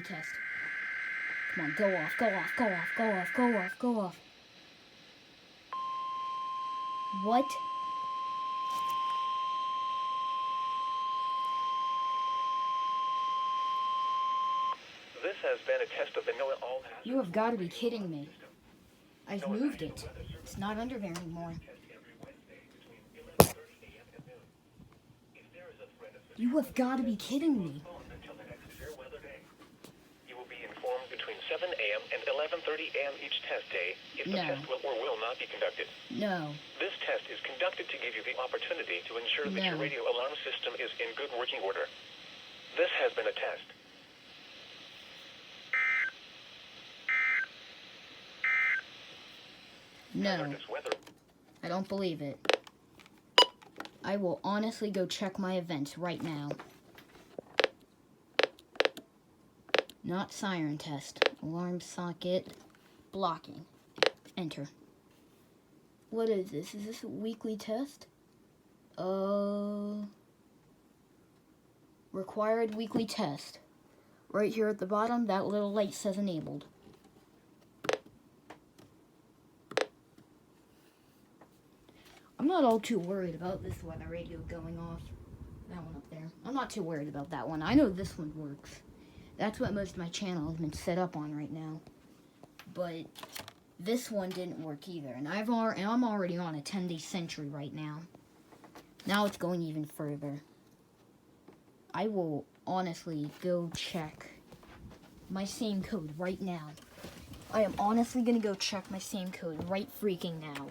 Test. Come on, go off, go off, go off, go off, go off, go off. What? This has been a test of the NOAA all. You have got to be kidding me. I've moved it. It's not under there anymore. You have got to be kidding me. You will be informed between 7 a.m. and 11:30 a.m. each test day if the No. test will or will not be conducted. No. This test is conducted to give you the opportunity to ensure that No. your radio alarm system is in good working order. This has been a test. No. Hazardous weather. I don't believe it. I will honestly go check my events right now. Not siren test. Alarm socket. Blocking. Enter. What is this? Is this a weekly test? Required weekly test. Right here at the bottom, that little light says enabled. I'm not all too worried about this weather radio going off. That one up there. I'm not too worried about that one. I know this one works. That's what most of my channel has been set up on right now. But this one didn't work either. And I'm already on a 10-day century right now. Now it's going even further. I will honestly go check my same code right now. I am honestly going to go check my same code right freaking now.